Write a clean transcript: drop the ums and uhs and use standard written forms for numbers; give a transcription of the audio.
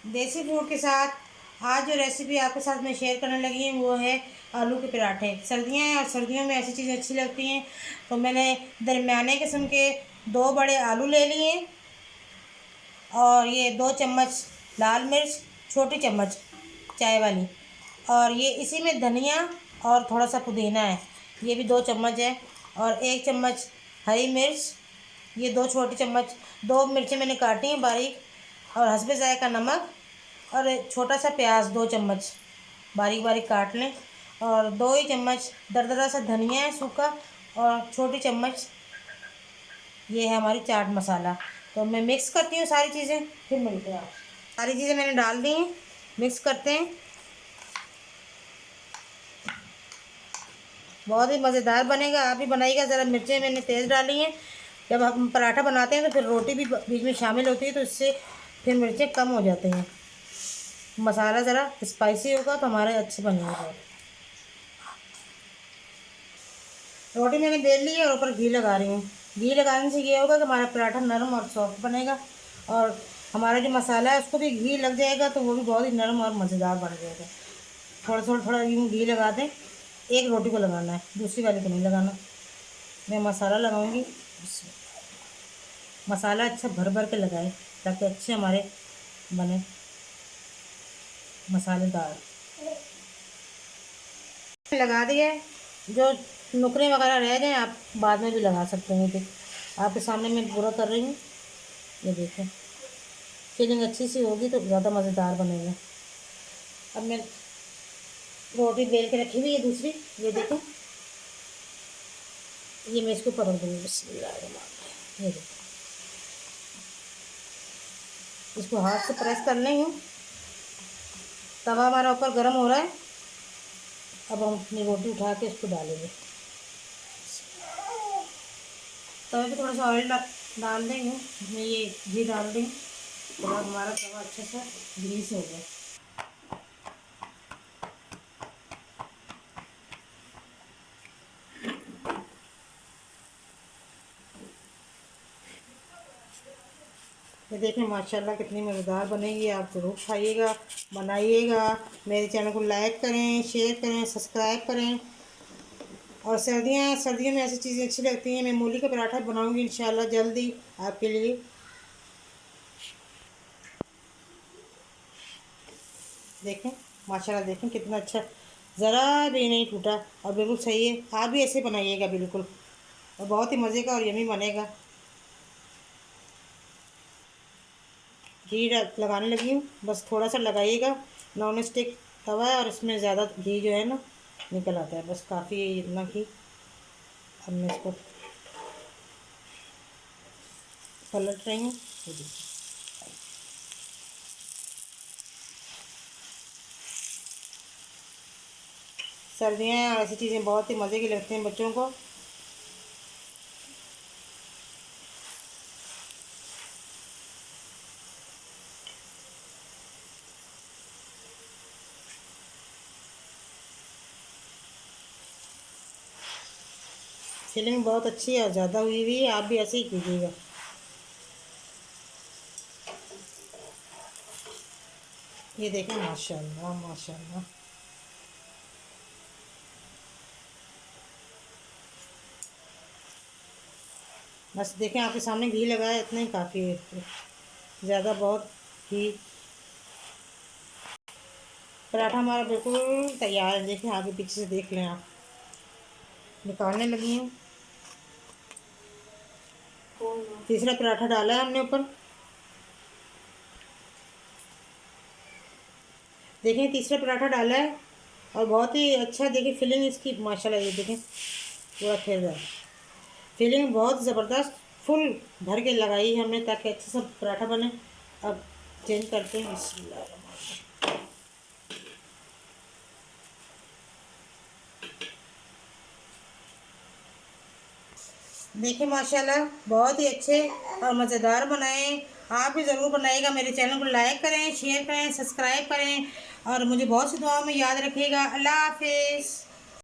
देसी फूड के साथ आज जो रेसिपी आपके साथ मैं शेयर करने लगी हूँ वो है आलू के पराठे। सर्दियाँ हैं और सर्दियों में ऐसी चीज़ें अच्छी लगती हैं, तो मैंने दरमियाने किस्म के 2 बड़े आलू ले लिए और ये 2 चम्मच लाल मिर्च, छोटी चम्मच चाय वाली, और ये इसी में धनिया और थोड़ा सा पुदीना है, ये भी 2 चम्मच है, और 1 चम्मच हरी मिर्च, ये 2 छोटी चम्मच, 2 मिर्चें मैंने काटी हैं बारीक, और हस्बे जायका नमक, और एक छोटा सा प्याज 2 चम्मच बारीक बारीक काट लें, और 2 ही चम्मच दरदरा सा धनिया है सूखा, और छोटी चम्मच ये है हमारी चाट मसाला। तो मैं मिक्स करती हूँ सारी चीज़ें, फिर मिलते हैं आप। सारी चीज़ें मैंने डाल दी हैं, मिक्स करते हैं। बहुत ही मज़ेदार बनेगा, आप भी बनाइएगा। ज़रा मिर्चें मैंने तेज़ डाली हैं, जब हम पराठा बनाते हैं तो फिर रोटी भी बीच में शामिल होती है, तो इससे फिर मिर्चें कम हो जाते हैं। मसाला ज़रा स्पाइसी होगा तो हमारे अच्छे बनेंगे। रोटी मैंने बेल ली है और ऊपर घी लगा रही हूँ। घी लगाने से ये होगा कि हमारा पराठा नरम और सॉफ्ट बनेगा, और हमारा जो मसाला है उसको भी घी लग जाएगा तो वो भी बहुत ही नरम और मज़ेदार बन जाएगा। थोड़ा थोड़ा थोड़ा यूँ घी लगा दें। एक रोटी को लगाना है, दूसरी वाली को नहीं लगाना। मैं मसाला लगाऊंगी। मसाला अच्छा भर भर के लगाएं ताकि अच्छे हमारे बने मसालेदार। लगा दिए। जो नुकरे वगैरह रह गए आप बाद में भी लगा सकते हैं। तो आपके सामने मैं पूरा कर रही हूँ, ये देखें। फीलिंग अच्छी सी होगी तो ज़्यादा मज़ेदार बनेगा। अब मैं रोटी बेल के रखी हुई है दूसरी, ये देखें। ये मैं इसको परोस दूँगी। बिस्मिल्लाह, ये देखें। इसको हाथ से प्रेस कर लें यूँ। तवा हमारा ऊपर गर्म हो रहा है। अब हम अपनी रोटी उठा के इसको डालेंगे। तवे पे थोड़ा सा ऑयल डाल देंगे, इसमें ये घी डाल देंगे, तो हमारा तवा अच्छे से ग्रीस हो गया। ये देखें माशाल्लाह कितनी मज़ेदार बनेगी। आप ज़रूर खाइएगा, बनाइएगा। मेरे चैनल को लाइक करें, शेयर करें, सब्सक्राइब करें। और सर्दियों में ऐसी चीज़ें अच्छी लगती हैं। मैं मूली का पराठा बनाऊंगी इंशाल्लाह जल्दी आपके लिए। देखें माशाल्लाह, देखें कितना अच्छा, ज़रा भी नहीं टूटा और बिल्कुल सही है। आप भी ऐसे बनाइएगा बिल्कुल, और बहुत ही मज़े का और यमी बनेगा। घी लगाने लगी हूँ, बस थोड़ा सा लगाइएगा। नॉन स्टिक तवा है और इसमें ज़्यादा घी जो है ना निकल आता है, बस काफ़ी है इतना घी। अब मैं इसको पलट रही हूँ। सर्दियाँ ऐसी चीज़ें बहुत ही मज़े की लगती हैं बच्चों को। फीलिंग बहुत अच्छी है और ज़्यादा हुई हुई है, आप भी ऐसे ही कीजिएगा। ये देखें माशाल्लाह माशाल्लाह। बस देखें आपके सामने घी लगाया, इतना ही काफ़ी है, ज़्यादा बहुत घी। पराठा हमारा बिल्कुल तैयार है। देखें आगे पीछे से देख लें आप। निकालने लगी हूँ। तीसरा पराठा डाला है हमने ऊपर। देखें तीसरा पराठा डाला है और बहुत ही अच्छा, देखिए फिलिंग इसकी माशाल्लाह। ये देखें पूरा खेल रहा है। फिलिंग बहुत ज़बरदस्त फुल भर के लगाई है हमने ताकि अच्छे से पराठा बने। अब चेंज करते हैं। देखिए माशाल्लाह बहुत ही अच्छे और मज़ेदार बनाए। आप भी ज़रूर बनाइएगा। मेरे चैनल को लाइक करें, शेयर करें, सब्सक्राइब करें, और मुझे बहुत सी दुआओं में याद रखिएगा। अल्लाह हाफिज़।